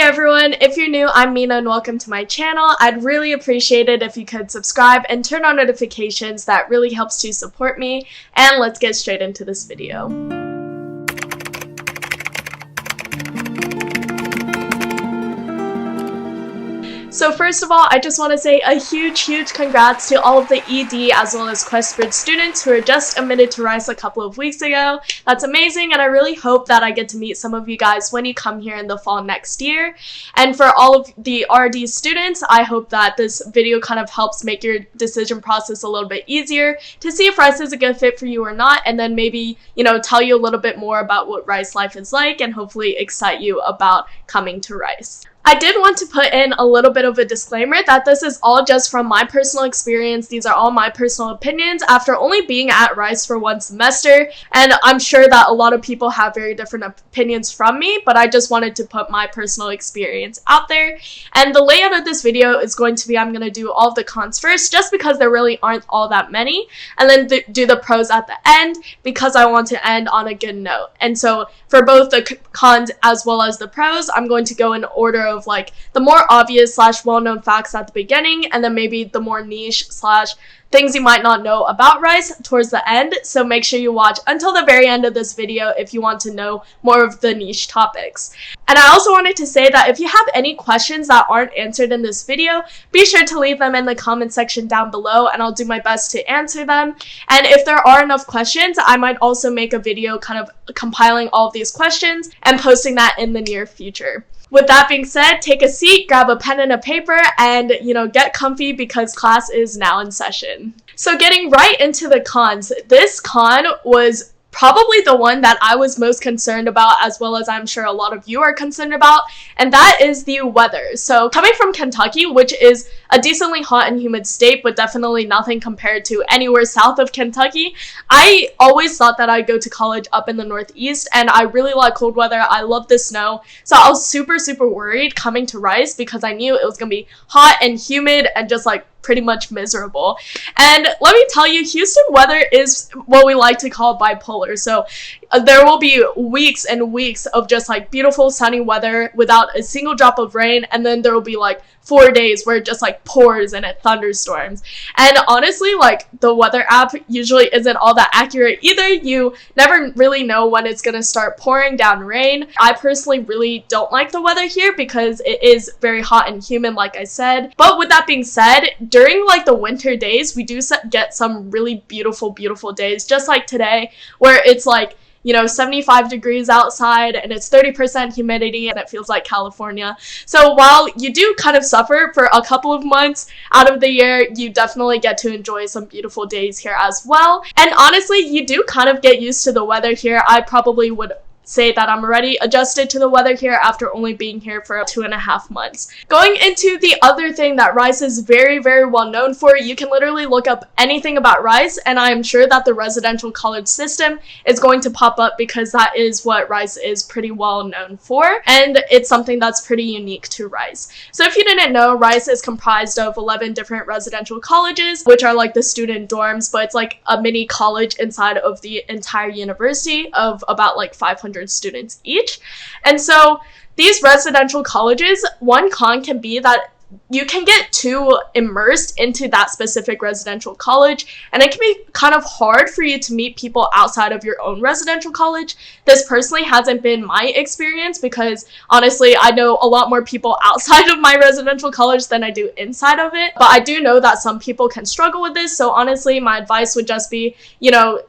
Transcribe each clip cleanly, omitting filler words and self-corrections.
everyone, if you're new, I'm Mina and welcome to my channel. I'd really appreciate it if you could subscribe and turn on notifications. That really helps to support me. And let's get straight into this video. So first of all, I just want to say a huge congrats to all of the ED as well as Questbridge students who were just admitted to Rice a couple of weeks ago. That's amazing, and I really hope that I get to meet some of you guys when you come here in the fall next year. And for all of the RD students, I hope that this video kind of helps make your decision process a little bit easier to see if Rice is a good fit for you or not, and then maybe, tell you a little bit more about what Rice life is like and hopefully excite you about coming to Rice. I did want to put in a little bit of a disclaimer that this is all just from my personal experience. These are all my personal opinions after only being at Rice for one semester, and I'm sure that a lot of people have very different opinions from me, but I just wanted to put my personal experience out there. And the layout of this video is going to be, I'm going to do all of the cons first just because there really aren't all that many, and then do the pros at the end because I want to end on a good note. And so for both the cons as well as the pros, I'm going to go in order of like the more obvious / well-known facts at the beginning, and then maybe the more niche / things you might not know about Rice towards the end. So make sure you watch until the very end of this video if you want to know more of the niche topics. And I also wanted to say that if you have any questions that aren't answered in this video, be sure to leave them in the comment section down below and I'll do my best to answer them. And if there are enough questions, I might also make a video kind of compiling all of these questions and posting that in the near future. With that being said, take a seat, grab a pen and a paper, and, get comfy because class is now in session. So getting right into the cons, this con was probably the one that I was most concerned about, as well as I'm sure a lot of you are concerned about, and that is the weather. So coming from Kentucky, which is a decently hot and humid state, but definitely nothing compared to anywhere south of Kentucky, I always thought that I'd go to college up in the Northeast, and I really like cold weather. I love the snow, so I was super worried coming to Rice because I knew it was gonna be hot and humid and just like pretty much miserable. And let me tell you, Houston weather is what we like to call bipolar. So there will be weeks and weeks of just like beautiful sunny weather without a single drop of rain, and then there will be like 4 days where it just like pours and it thunderstorms. And honestly, like the weather app usually isn't all that accurate either. You never really know when it's gonna start pouring down rain. I personally really don't like the weather here because it is very hot and humid, like I said. But with that being said, during like the winter days, we do get some really beautiful days, just like today, where it's like 75 degrees outside and it's 30% humidity and it feels like California. So while you do kind of suffer for a couple of months out of the year, you definitely get to enjoy some beautiful days here as well. And honestly, you do kind of get used to the weather here. I probably would say that I'm already adjusted to the weather here after only being here for 2.5 months. Going into the other thing that Rice is very well known for, you can literally look up anything about Rice and I am sure that the residential college system is going to pop up because that is what Rice is pretty well known for, and it's something that's pretty unique to Rice. So if you didn't know, Rice is comprised of 11 different residential colleges, which are like the student dorms, but it's like a mini college inside of the entire university of about like 500 students each. And so these residential colleges, one con can be that you can get too immersed into that specific residential college, and it can be kind of hard for you to meet people outside of your own residential college. This personally hasn't been my experience because honestly, I know a lot more people outside of my residential college than I do inside of it, but I do know that some people can struggle with this. So honestly, my advice would just be,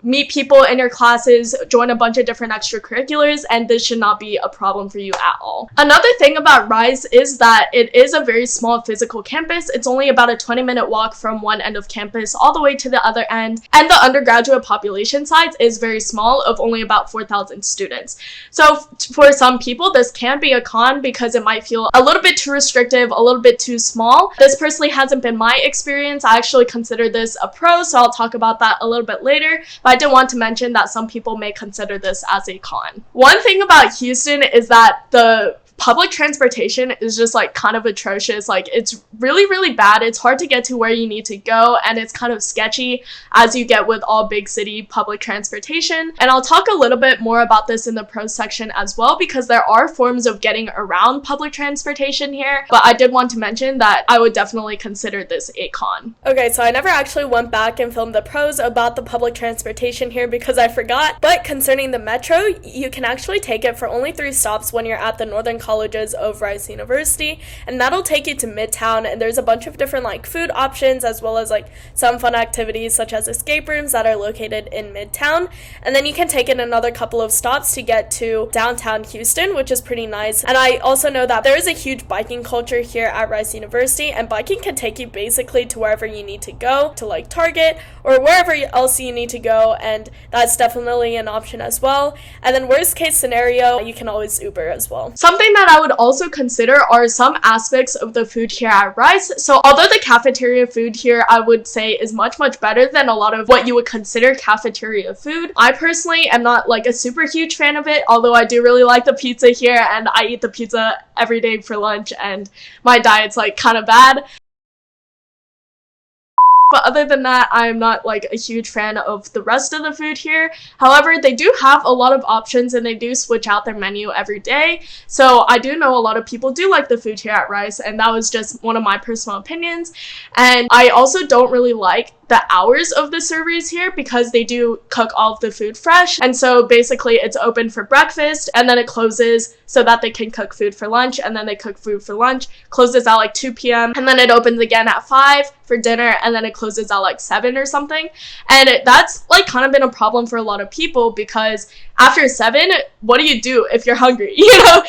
meet people in your classes, join a bunch of different extracurriculars, and this should not be a problem for you at all. Another thing about Rice is that it is a very small physical campus. It's only about a 20-minute walk from one end of campus all the way to the other end, and the undergraduate population size is very small, of only about 4,000 students. So for some people, this can be a con because it might feel a little bit too restrictive, a little bit too small. This personally hasn't been my experience. I actually consider this a pro, so I'll talk about that a little bit later, but I did want to mention that some people may consider this as a con. One thing about Houston is that the public transportation is just like kind of atrocious. Like it's really, really bad. It's hard to get to where you need to go, and it's kind of sketchy as you get with all big city public transportation. And I'll talk a little bit more about this in the pros section as well, because there are forms of getting around public transportation here, but I did want to mention that I would definitely consider this a con. Okay, so I never actually went back and filmed the pros about the public transportation here because I forgot, but concerning the metro, you can actually take it for only 3 stops when you're at the northern colleges of Rice University, and that'll take you to Midtown, and there's a bunch of different like food options as well as like some fun activities such as escape rooms that are located in Midtown. And then you can take it another couple of stops to get to downtown Houston, which is pretty nice. And I also know that there is a huge biking culture here at Rice University, and biking can take you basically to wherever you need to go, to like Target or wherever else you need to go, and that's definitely an option as well. And then worst case scenario, you can always Uber as well. Something that I would also consider are some aspects of the food here at Rice. So although the cafeteria food here I would say is much better than a lot of what you would consider cafeteria food, I personally am not like a super huge fan of it, although I do really like the pizza here, and I eat the pizza every day for lunch, and my diet's like kind of bad. But other than that, I'm not like a huge fan of the rest of the food here. However, they do have a lot of options, and they do switch out their menu every day. So I do know a lot of people do like the food here at Rice, and that was just one of my personal opinions. And I also don't really like the hours of the servers here because they do cook all of the food fresh, and so basically it's open for breakfast and then it closes so that they can cook food for lunch, and then they cook food for lunch, closes at like 2 p.m. and then it opens again at 5 for dinner, and then it closes at like 7 or something. And that's like kind of been a problem for a lot of people because after 7, what do you do if you're hungry?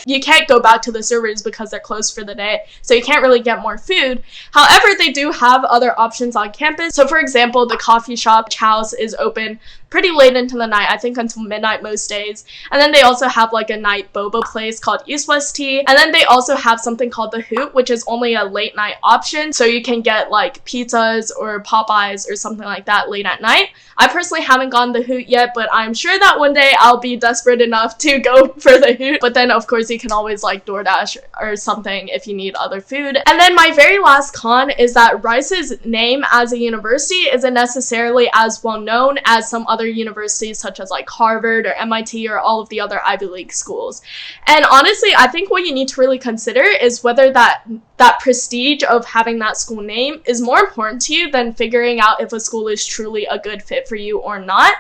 You can't go back to the servers because they're closed for the day, so you can't really get more food. However, they do have other options on campus. So for example, the coffee shop house is open pretty late into the night, I think until midnight most days. And then they also have like a night boba place called East West Tea. And then they also have something called the Hoot, which is only a late night option. So you can get like pizzas or Popeyes or something like that late at night. I personally haven't gone the Hoot yet, but I'm sure that one day I'll be desperate enough to go for the Hoot. But then of course you can always like DoorDash or something if you need other food. And then my very last con is that Rice's name as a university isn't necessarily as well known as some other universities such as like Harvard or MIT or all of the other Ivy League schools. And honestly, I think what you need to really consider is whether that prestige of having that school name is more important to you than figuring out if a school is truly a good fit for you or not.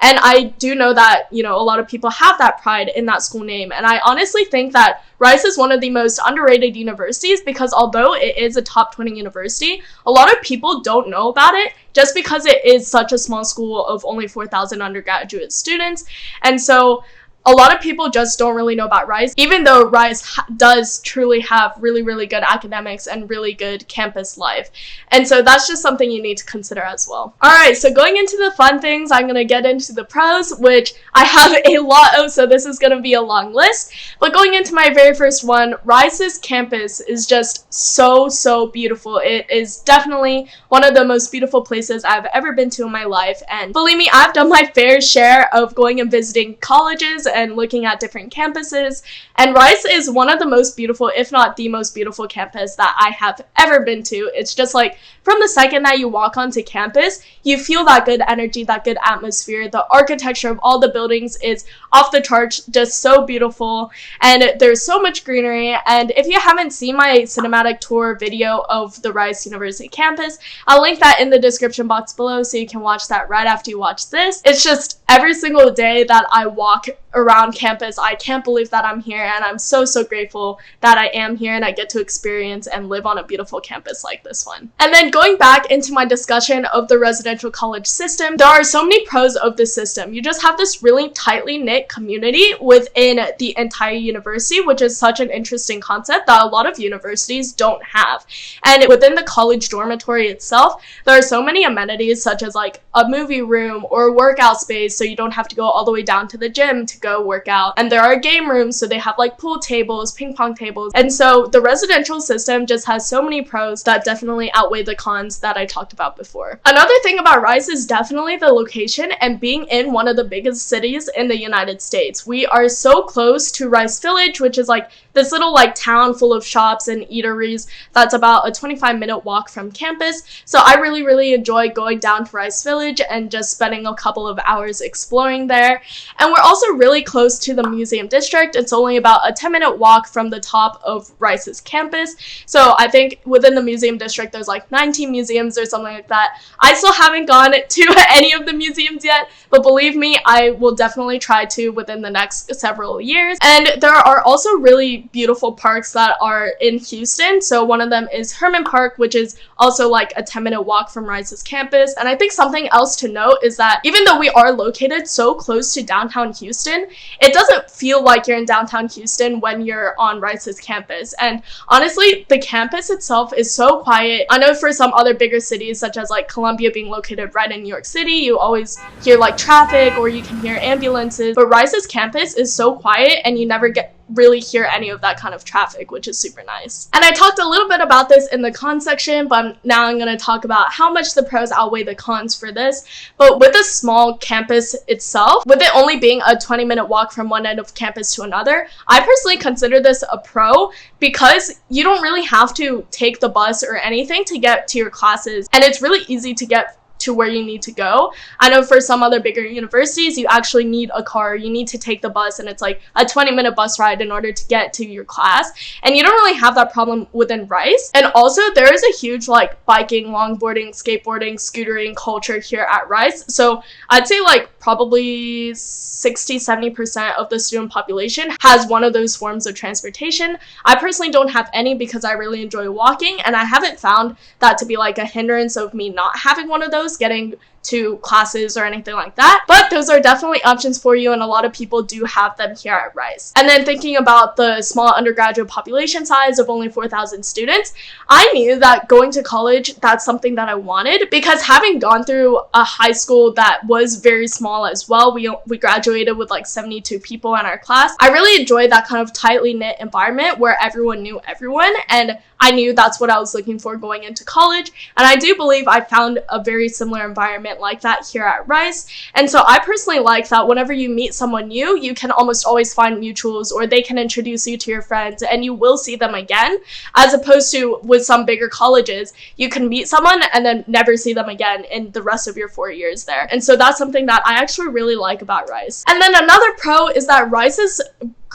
And I do know that, a lot of people have that pride in that school name. And I honestly think that Rice is one of the most underrated universities because although it is a top 20 university, a lot of people don't know about it just because it is such a small school of only 4,000 undergraduate students. And so a lot of people just don't really know about Rice, even though Rice does truly have really, really good academics and really good campus life. And so that's just something you need to consider as well. Alright, so going into the fun things, I'm going to get into the pros, which I have a lot of, so this is going to be a long list. But going into my very first one, Rice's campus is just so beautiful. It is definitely one of the most beautiful places I've ever been to in my life. And believe me, I've done my fair share of going and visiting colleges and looking at different campuses, and Rice is one of the most beautiful, if not the most beautiful campus that I have ever been to. It's just like from the second that you walk onto campus, you feel that good energy, that good atmosphere. The architecture of all the buildings is off the charts, just so beautiful, and there's so much greenery. And if you haven't seen my cinematic tour video of the Rice University campus, I'll link that in the description box below so you can watch that right after you watch this. It's just every single day that I walk around campus, I can't believe that I'm here, and I'm so grateful that I am here and I get to experience and live on a beautiful campus like this one. And then going back into my discussion of the residential college system, there are so many pros of this system. You just have this really tightly knit community within the entire university, which is such an interesting concept that a lot of universities don't have. And within the college dormitory itself, there are so many amenities such as like a movie room or a workout space, so you don't have to go all the way down to the gym to go go work out. And there are game rooms, so they have like pool tables, ping pong tables. And so the residential system just has so many pros that definitely outweigh the cons that I talked about before. Another thing about Rice is definitely the location and being in one of the biggest cities in the United States. We are so close to Rice Village, which is like this little like town full of shops and eateries that's about a 25-minute walk from campus. So I really enjoy going down to Rice Village and just spending a couple of hours exploring there. And we're also really close to the museum district. It's only about a 10-minute walk from the top of Rice's campus. So I think within the museum district there's like 19 museums or something like that. I still haven't gone to any of the museums yet, but believe me, I will definitely try to within the next several years. And there are also really beautiful parks that are in Houston. So one of them is Herman Park, which is also like a 10-minute walk from Rice's campus. And I think something else to note is that even though we are located so close to downtown Houston, it doesn't feel like you're in downtown Houston when you're on Rice's campus. And honestly, the campus itself is so quiet. I know for some other bigger cities, such as like Columbia being located right in New York City, you always hear like traffic or you can hear ambulances. But Rice's campus is so quiet and you never really hear any of that kind of traffic, which is super nice. And I talked a little bit about this in the cons section, but now I'm going to talk about how much the pros outweigh the cons for this. But with a small campus itself, with it only being a 20-minute walk from one end of campus to another, I personally consider this a pro because you don't really have to take the bus or anything to get to your classes, and it's really easy to get to where you need to go. I know for some other bigger universities, you actually need a car, you need to take the bus, and it's like a 20-minute bus ride in order to get to your class. And you don't really have that problem within Rice. And also there is a huge like biking, longboarding, skateboarding, scootering culture here at Rice. So I'd say like probably 60-70% of the student population has one of those forms of transportation. I personally don't have any because I really enjoy walking, and I haven't found that to be like a hindrance of me not having one of those getting to classes or anything like that. But those are definitely options for you, and a lot of people do have them here at Rice. And then thinking about the small undergraduate population size of only 4,000 students, I knew that going to college, that's something that I wanted, because having gone through a high school that was very small as well, we graduated with like 72 people in our class. I really enjoyed that kind of tightly knit environment where everyone knew everyone, and I knew that's what I was looking for going into college. And I do believe I found a very similar environment like that here at Rice. And so I personally like that whenever you meet someone new, you can almost always find mutuals, or they can introduce you to your friends and you will see them again, as opposed to with some bigger colleges, you can meet someone and then never see them again in the rest of your 4 years there. And so that's something that I actually really like about Rice. And then another pro is that Rice's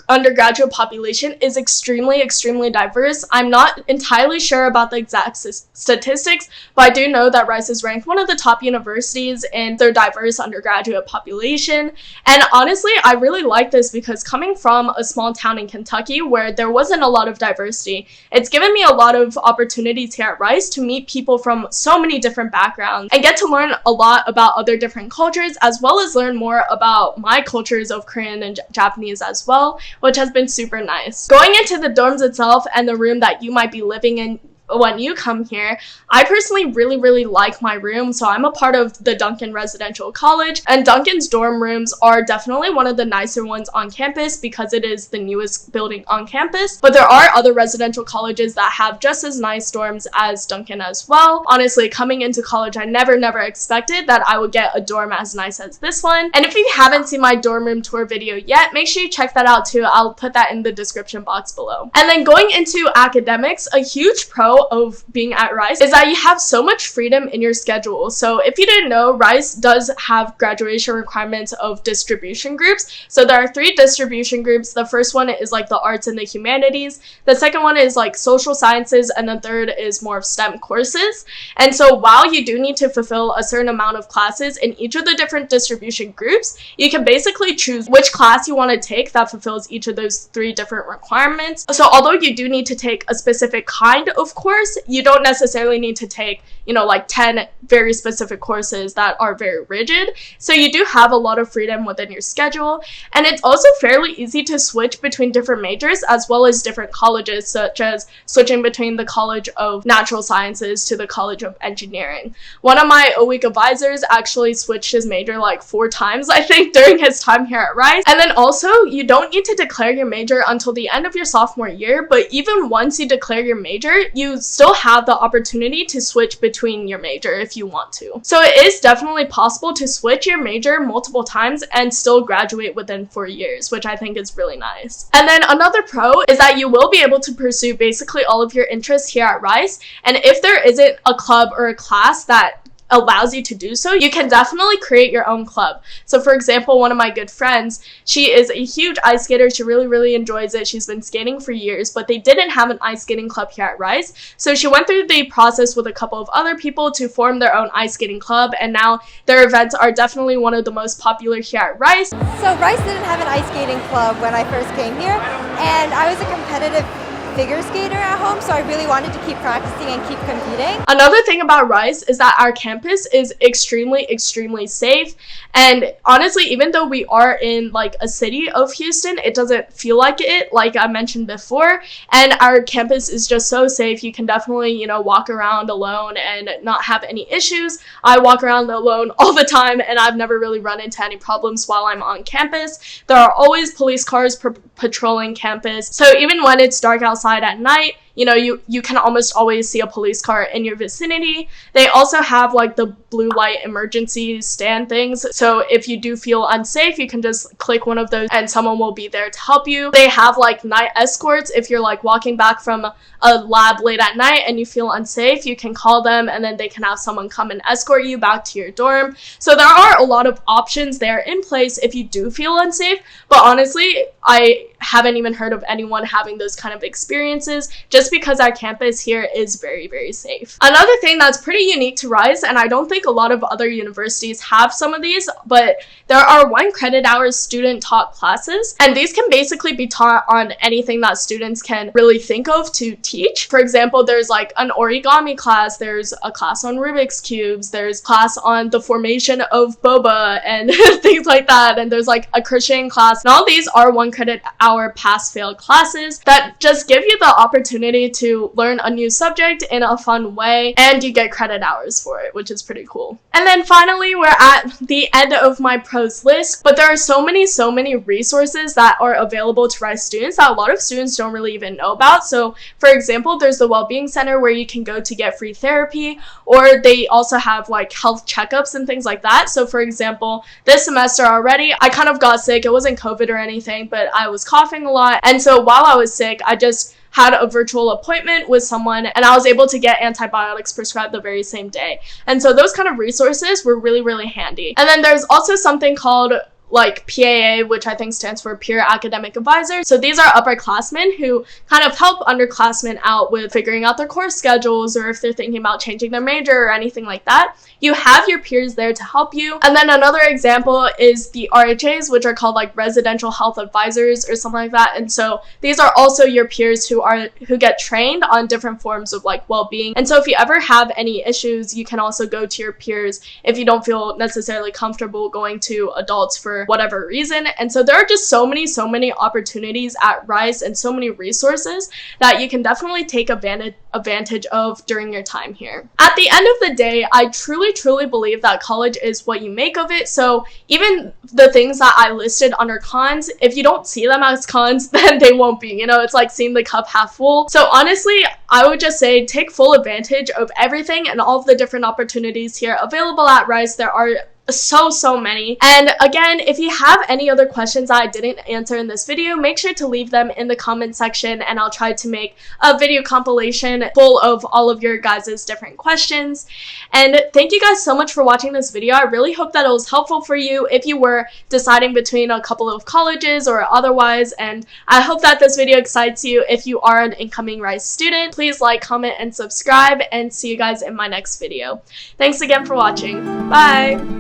undergraduate population is extremely diverse. I'm not entirely sure about the exact statistics, but I do know that Rice is ranked one of the top universities in their diverse undergraduate population. And honestly, I really like this because coming from a small town in Kentucky where there wasn't a lot of diversity, it's given me a lot of opportunities here at Rice to meet people from so many different backgrounds and get to learn a lot about other different cultures, as well as learn more about my cultures of Korean and Japanese as well, which has been super nice. Going into the dorms itself and the room that you might be living in when you come here, I personally really like my room. So I'm a part of the Duncan Residential College, and Duncan's dorm rooms are definitely one of the nicer ones on campus because it is the newest building on campus. But there are other residential colleges that have just as nice dorms as Duncan as well. Honestly, coming into college, I never expected that I would get a dorm as nice as this one. And if you haven't seen my dorm room tour video yet, make sure you check that out too. I'll put that in the description box below. And then going into academics, a huge pro of being at Rice is that you have so much freedom in your schedule. So if you didn't know, Rice does have graduation requirements of distribution groups. So there are 3 distribution groups. The first one is like the arts and the humanities. The second one is like social sciences, and the third is more of STEM courses. And so while you do need to fulfill a certain amount of classes in each of the different distribution groups, you can basically choose which class you want to take that fulfills each of those 3 different requirements. So although you do need to take a specific kind of course course, you don't necessarily need to take, you know, like 10 very specific courses that are very rigid. So you do have a lot of freedom within your schedule. And it's also fairly easy to switch between different majors as well as different colleges, such as switching between the College of Natural Sciences to the College of Engineering. One of my O-Week advisors actually switched his major like 4 times, I think, during his time here at Rice. And then also, you don't need to declare your major until the end of your sophomore year, but even once you declare your major, you still have the opportunity to switch between your major if you want to. So it is definitely possible to switch your major multiple times and still graduate within 4 years, which I think is really nice. And then another pro is that you will be able to pursue basically all of your interests here at Rice, and if there isn't a club or a class that allows you to do so, you can definitely create your own club. So for example, one of my good friends, she is a huge ice skater. She really enjoys it. She's been skating for years, but they didn't have an ice skating club here at Rice. So she went through the process with a couple of other people to form their own ice skating club, and now their events are definitely one of the most popular here at Rice. So Rice didn't have an ice skating club when I first came here, and I was a competitive figure skater at home, so I really wanted to keep practicing and keep competing. Another thing about Rice is that our campus is extremely safe, and honestly, even though we are in like a city of Houston, it doesn't feel like it, like I mentioned before, and our campus is just so safe. You can definitely, you know, walk around alone and not have any issues. I walk around alone all the time, and I've never really run into any problems while I'm on campus. There are always police cars patrolling campus, so even when it's dark outside at night, you know, you can almost always see a police car in your vicinity. They also have like the blue light emergency stand things, so if you do feel unsafe, you can just click one of those and someone will be there to help you. They have like night escorts. If you're like walking back from a lab late at night and you feel unsafe, you can call them and then they can have someone come and escort you back to your dorm. So there are a lot of options there in place if you do feel unsafe, but honestly, I haven't even heard of anyone having those kind of experiences, just because our campus here is very safe. Another thing that's pretty unique to Rice, and I don't think a lot of other universities have some of these, but there are 1 credit hour student taught classes, and these can basically be taught on anything that students can really think of to teach. For example, there's like an origami class, there's a class on Rubik's cubes, there's class on the formation of boba and things like that, and there's like a crocheting class, and all these are 1 credit hour pass-fail classes that just give you the opportunity to learn a new subject in a fun way, and you get credit hours for it, which is pretty cool. And then finally, we're at the end of my pros list, but there are so many resources that are available to Rice students that a lot of students don't really even know about. So for example, there's the Wellbeing Center where you can go to get free therapy, or they also have like health checkups and things like that. So for example, this semester already, I kind of got sick. It wasn't COVID or anything, but I was coughing a lot, and so while I was sick, I just had a virtual appointment with someone and I was able to get antibiotics prescribed the very same day. And so those kind of resources were really handy. And then there's also something called like PAA, which I think stands for Peer Academic Advisor. So these are upperclassmen who kind of help underclassmen out with figuring out their course schedules, or if they're thinking about changing their major or anything like that. You have your peers there to help you. And then another example is the RHAs, which are called like Residential Health Advisors or something like that. And so these are also your peers who get trained on different forms of like well-being. And so if you ever have any issues, you can also go to your peers if you don't feel necessarily comfortable going to adults for whatever reason. And so there are just so many opportunities at Rice and so many resources that you can definitely take advantage of during your time here. At the end of the day, I truly believe that college is what you make of it. So even the things that I listed under cons, if you don't see them as cons, then they won't be. You know, it's like seeing the cup half full. So honestly, I would just say take full advantage of everything and all of the different opportunities here available at Rice. There are so many. And again, if you have any other questions that I didn't answer in this video, make sure to leave them in the comment section and I'll try to make a video compilation full of all of your guys' different questions. And thank you guys so much for watching this video. I really hope that it was helpful for you if you were deciding between a couple of colleges or otherwise, and I hope that this video excites you if you are an incoming Rice student. Please like, comment, and subscribe, and see you guys in my next video. Thanks again for watching. Bye!